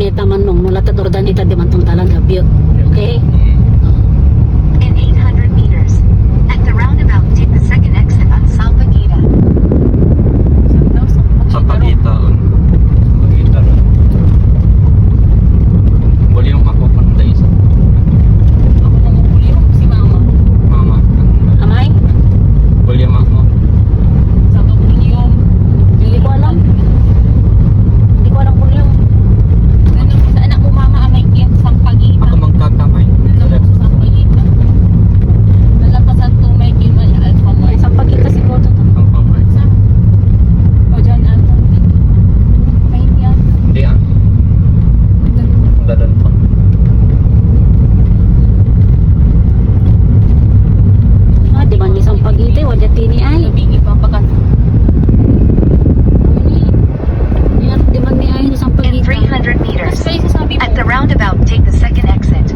ordaneta man nung nulatat ordaneta di man tong talan gabi. Okay? In 800 meters, at the roundabout, take the second exit on Salpaguita. Sa Pagitaan. Pagitaan. Wala yung ako pantay sa Ako namumuli yung si mama. mama. Amay? Wala yung ako. Sa Pabulyong. Hindi ko alam. Hindi ko alam kung yung Nandun sa anak mo mama amay kiyang Sampagita. Ako magkakamay. Nandun sa Sampagita. Nalapasan to may kilman yung Alpha Mall. sa pagkita si Boto to. Ang pamay. O dyan Alpha Mall. Kahit yan. Hindi ah. Dadan pa. Ah, di man isang pagkita, wala tini ay. Nabigi pa pakan. Yan, di man ni ay isang In pagkita. 300 meters, Mas kayo sasabi mo. at the roundabout, take the second exit.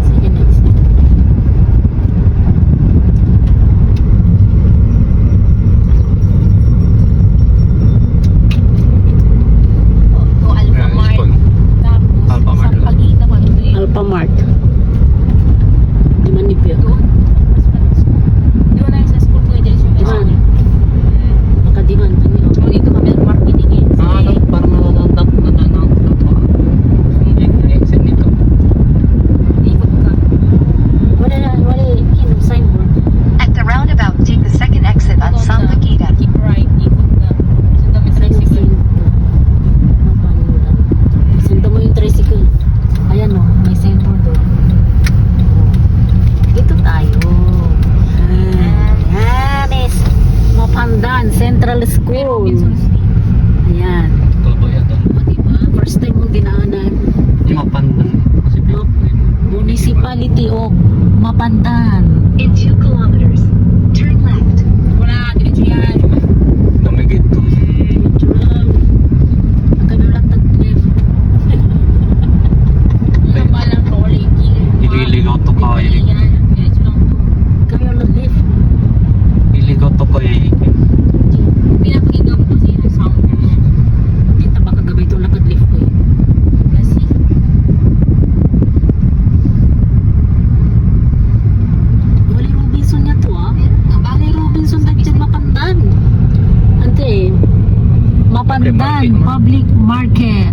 Sige, next. O Alpha Yan, Mart. school. Tapos Alpha Mart lang. Sampagita pa doon eh. Alphamart. Di man ni Pio. Doon. Doon na yung sa school ko. Dito yung Di man. Baka di man. So, dito kami marketing eh. Ah, ano? Parang nananap na. Hindi ko na-exit nito. Ikot ka. Wala na, wala yung signboard. At the roundabout, take the second exit on Doon ka. Salpaguita. Keep right. Ikot ka. So, dami tricycle. Sinto mo yung tricycle. Ayan o, may center doon. Dito tayo. Ayan is Mapandan Central May School. Robinson Street. Ayan. Tulbo yata. O, diba? First time mong dinaanan. Hindi mapandan. Kasi Municipality of Mapandan. In 2 kilometers, turn left. Wala. Diretso yan. namigit to. Yung palang rolling. Ililigaw to kay. Diretso lang to. Iligaw to kay. Pinapakinggan mo kasi yung sound. Kasi, Mapandan Public Market.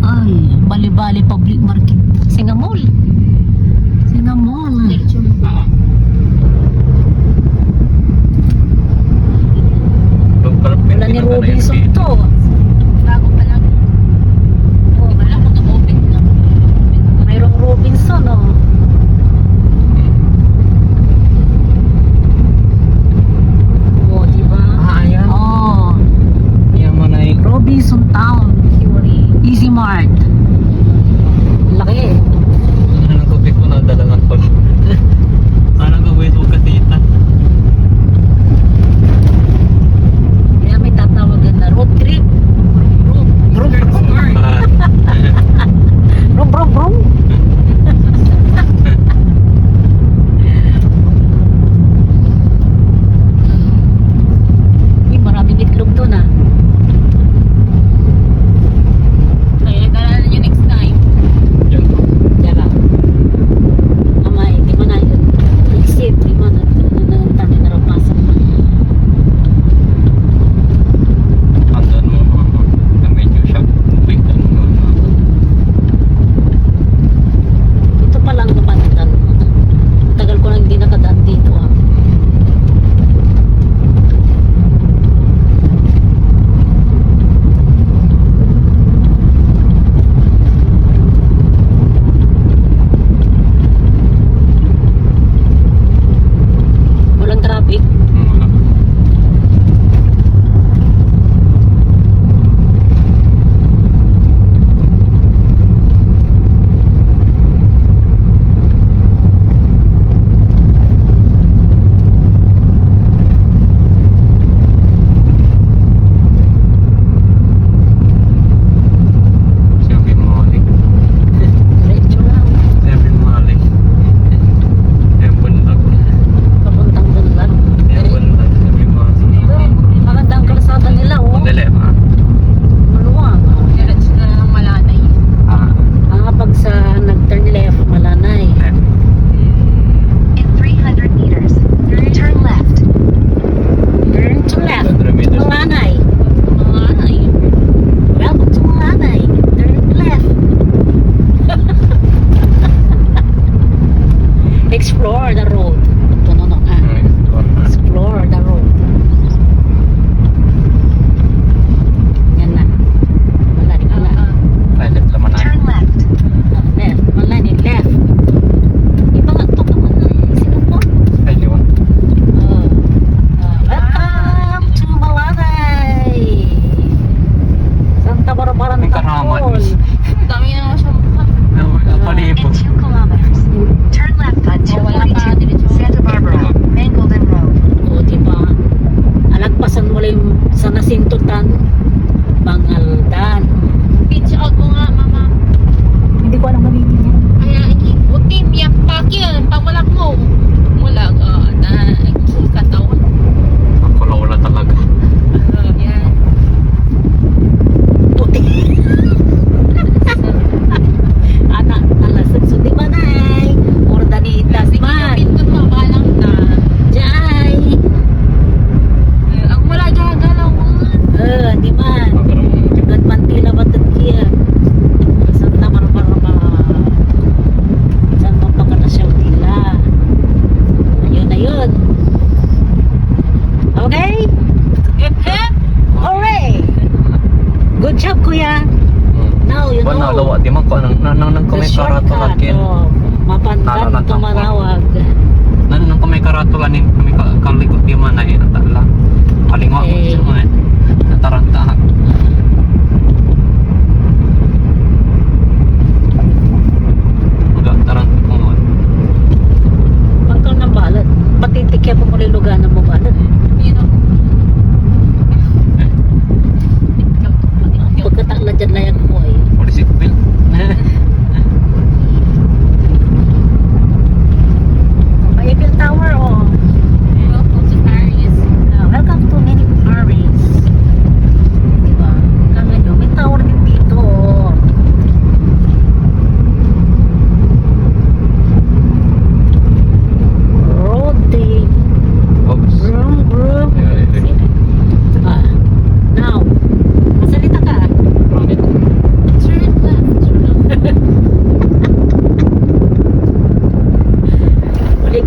Ay, bali-bali public market. Singa Mall. Singa Mall. diretso mo. Wala ni Robinson to. Bago pa lang. Oh, wala ko na-open na. Mayroong Robinson, oh. Oh, diba? Ah, ayan. Oh, Yan man ay Robinson Town. Easy Mart. Laki.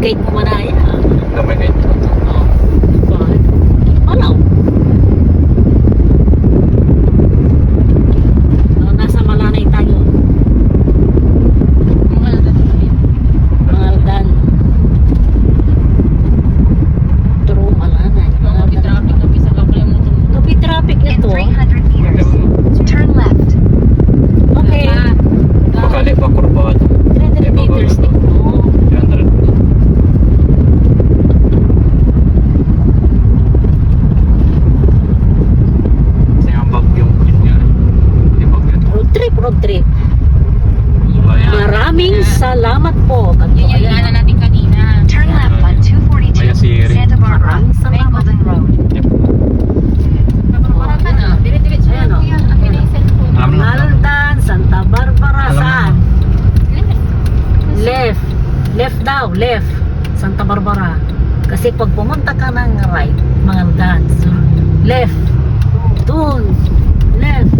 gate mo manaya. Gamay na ito. Oh, bakit? Malaw. So, nasa Malanay tayo. Wala na dito. Mangaldan. True, Malanay. Mga traffic kami sa kapal mo ito. Kapi traffic In ito. 300 meters, turn left. Okay. Makali pa kurbado. 300 meters dito. 300. Kasi ang bagyong yun nga. Hindi bagyo. Road trip, road trip. Bayan. Maraming salamat po. Yun yung inaanan natin kanina. Turn left on Maya 242 Siri. Santa Barbara, Maraming salamat. Mapleton Road. Yep. Para ka na. Dire-diretso Ayan, yan oh. kuya. Akin na yung cellphone. Mangaldan, Santa Barbara, Alam mo. saan? Left. Left daw, left. Santa Barbara. Kasi pag pumunta ka ng right, Mangaldan. So, left. Doon. Left.